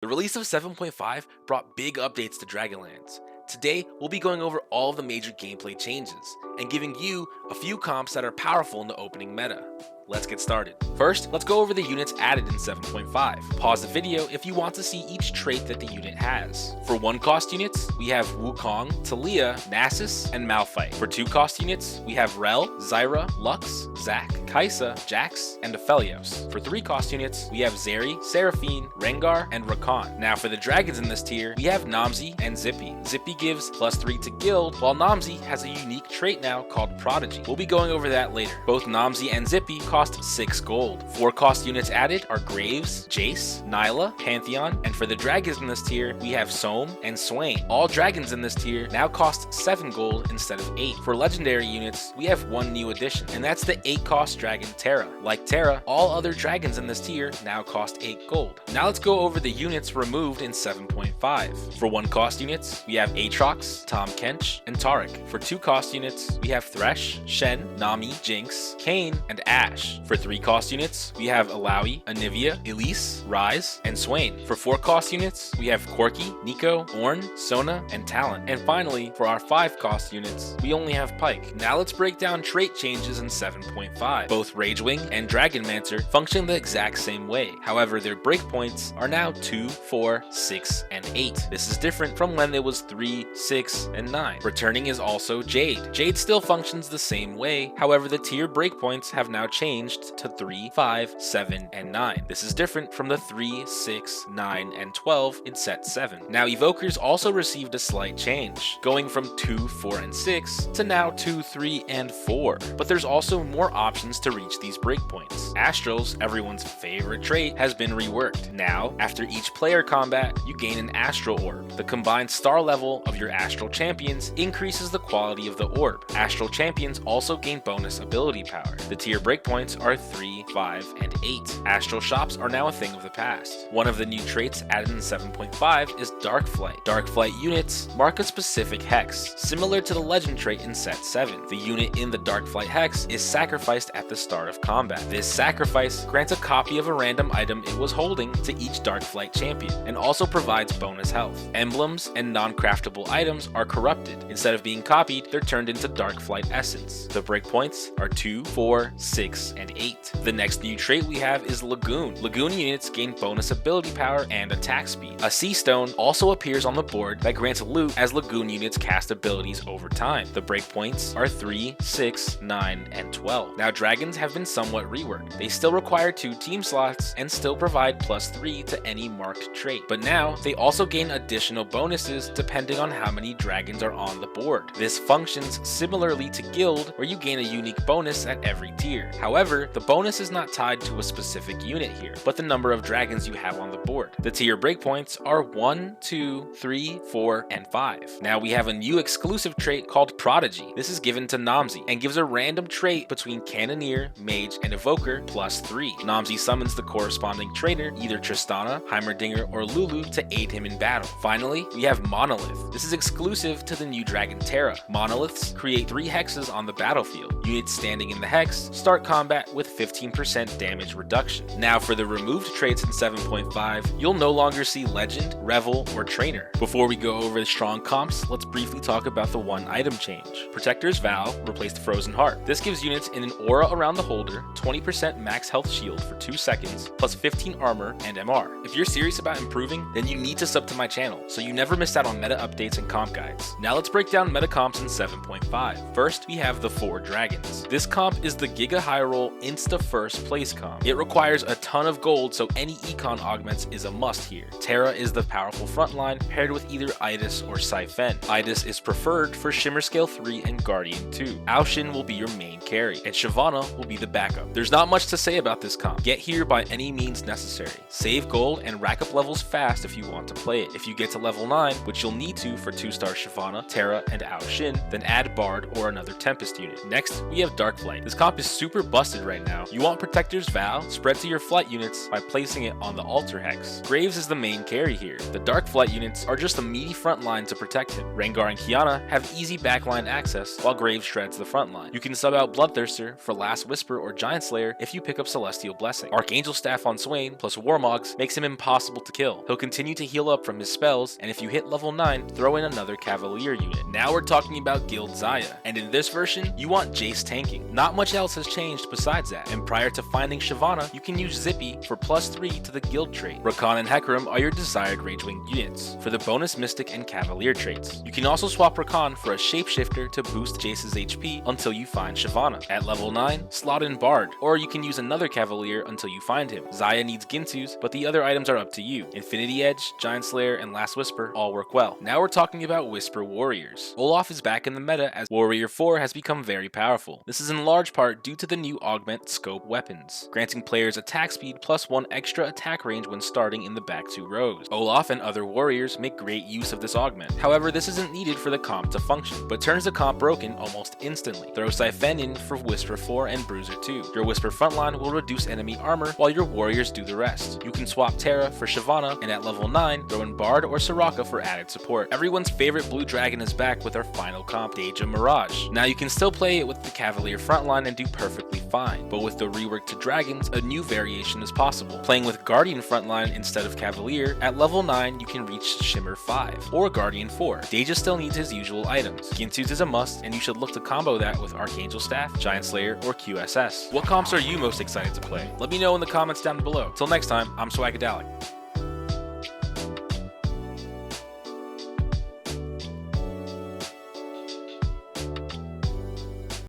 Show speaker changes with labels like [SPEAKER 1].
[SPEAKER 1] The release of 7.5 brought big updates to Dragonlance. Today, we'll be going over all of the major gameplay changes, and giving you a few comps that are powerful in the opening meta. Let's get started. First, let's go over the units added in 7.5. Pause the video if you want to see each trait that the unit has. For 1-cost units, we have Wukong, Talia, Nasus, and Malphite. For 2-cost units, we have Rel, Zyra, Lux, Zac, Kai'Sa, Jax, and Aphelios. For 3-cost units, we have Zeri, Seraphine, Rengar, and Rakan. Now for the dragons in this tier, we have Namzi and Zippy. Zippy gives +3 to Guild, while Namzi has a unique trait now called Prodigy. We'll be going over that later. Both Namzi and Zippy cost 6 gold. 4-cost units added are Graves, Jace, Nyla, Pantheon, and for the dragons in this tier, we have Soam and Swain. All dragons in this tier now cost 7 gold instead of 8. For legendary units, we have one new addition, and that's the 8-cost dragon Terra. Like Terra, all other dragons in this tier now cost 8 gold. Now let's go over the units removed in 7.5. For 1-cost units, we have Aatrox, Tahm Kench, and Taric. For 2-cost units, we have Thresh, Shen, Nami, Jinx, Kayn, and Ashe. For 3-cost units, we have Alawi, Anivia, Elise, Ryze, and Swain. For 4-cost units, we have Corki, Nico, Ornn, Sona, and Talon. And finally, for our 5-cost units, we only have Pyke. Now let's break down trait changes in 7.5. Both Ragewing and Dragonmancer function the exact same way. However, their breakpoints are now 2, 4, 6, and 8. This is different from when it was 3, 6, and 9. Returning is also Jade. Jade still functions the same way, however the tier breakpoints have now changed to 3, 5, 7, and 9. This is different from the 3, 6, 9, and 12 in set 7. Now Evokers also received a slight change, going from 2, 4, and 6 to now 2, 3, and 4. But there's also more options to reach these breakpoints. Astrals, everyone's favorite trait, has been reworked. Now, after each player combat, you gain an Astral Orb. The combined star level of your Astral Champions increases the quality of the orb. Astral Champions also gain bonus ability power. The tier breakpoints are 3, 5, and 8. Astral Shops are now a thing of the past. One of the new traits added in 7.5 is Dark Flight. Dark Flight units mark a specific hex, similar to the legend trait in set 7. The unit in the Dark Flight hex is sacrificed at the start of combat. This sacrifice grants a copy of a random item it was holding to each Dark Flight champion, and also provides bonus health. Emblems and non-craftable items are corrupted. Instead of being copied, they're turned into Dark Flight essence. The breakpoints are 2, 4, 6, and 8. The next new trait we have is Lagoon. Lagoon units gain bonus ability power and attack speed. A Sea Stone also appears on the board that grants loot as Lagoon units cast abilities over time. The breakpoints are 3, 6, 9, and 12. Now dragons have been somewhat reworked. They still require 2 team slots and still provide +3 to any marked trait. But now they also gain additional bonuses depending on how many dragons are on the board. This functions similarly to Guild, where you gain a unique bonus at every tier. However, the bonus is not tied to a specific unit here, but the number of dragons you have on the board. The tier breakpoints are 1, 2, 3, 4, and 5. Now we have a new exclusive trait called Prodigy. This is given to Namzi and gives a random trait between Cannoneer, Mage, and Evoker +3. Namzi summons the corresponding trainer, either Tristana, Heimerdinger, or Lulu, to aid him in battle. Finally, we have Monolith. This is exclusive to the new dragon Terra. Monoliths create 3 hexes on the battlefield. Units standing in the hex start combat with 15% damage reduction. Now for the removed traits in 7.5, you'll no longer see Legend, Revel, or Trainer. Before we go over the strong comps, let's briefly talk about the one item change. Protector's Vow replaced Frozen Heart. This gives units in an aura around the holder 20% max health shield for 2 seconds, plus 15 armor and MR. If you're serious about improving, then you need to sub to my channel, so you never miss out on meta updates and comp guides. Now let's break down meta comps in 7.5. First, we have the 4 dragons. This comp is the Giga High Roll Insta First Place comp. It requires a ton of gold, so any econ augments is a must here. Terra is the powerful frontline, paired with either Idis or Siphon. Idis is preferred for Shimmer Scale 3 and Guardian 2. Aoshin will be your main carry, and Shyvana will be the backup. There's not much to say about this comp. Get here by any means necessary. Save gold and rack up levels fast if you want to play it. If you get to level 9, which you'll need to for 2-star Shyvana, Terra, and Aoshin, then add Bard or another Tempest unit. Next, we have Dark Flight. This comp is super busted right now. You want Protector's Vow, spread to your flight units by placing it on the altar hex. Graves is the main carry here. The Dark Flight units are just a meaty front line to protect him. Rengar and Kiana have easy backline access, while Graves shreds the front line. You can sub out Bloodthirster for Last Whisper or Giant Slayer if you pick up Celestial Blessing. Archangel Staff on Swain plus Warmogs makes him impossible to kill. He'll continue to heal up from his spells, and if you hit level 9, throw in another Cavalier unit. Now we're talking about Guild Xayah, and in this version, you want Jace tanking. Not much else has changed besides that, and prior to finding Shyvana, you can use Zippy for +3 to the guild trait. Rakan and Hecarim are your desired rage-wing units for the bonus Mystic and Cavalier traits. You can also swap Rakan for a Shapeshifter to boost Jace's HP until you find Shyvana. At level 9, slot in Bard, or you can use another Cavalier until you find him. Xayah needs Gintus, but the other items are up to you. Infinity Edge, Giant Slayer, and Last Whisper all work well. Now we're talking about Whisper Warriors. Olaf is back in the meta as Warrior 4 has become very powerful. This is in large part due to the new Augment Scope weapons, granting players attack speed +1 extra attack range when starting in the back 2 rows. Olaf and other warriors make great use of this augment. However, this isn't needed for the comp to function, but turns the comp broken almost instantly. Throw Siphon in for Whisper 4 and Bruiser 2. Your Whisper frontline will reduce enemy armor while your warriors do the rest. You can swap Terra for Shyvana, and at level 9, throw in Bard or Soraka for added support. Everyone's favorite blue dragon is back with our final comp, Deja Mirage. Now you can still play it with the Cavalier frontline and do perfectly fine, but with the rework to dragons, a new variation is possible. Playing with Guardian frontline instead of Cavalier, at level 9 you can reach Shimmer 5 or Guardian 4. Deja still needs his usual items. Gintus is a must, and you should look to combo that with Archangel Staff, Giant Slayer, or QSS. What comps are you most excited to play? Let me know in the comments down below. Till next time, I'm Swagadelic.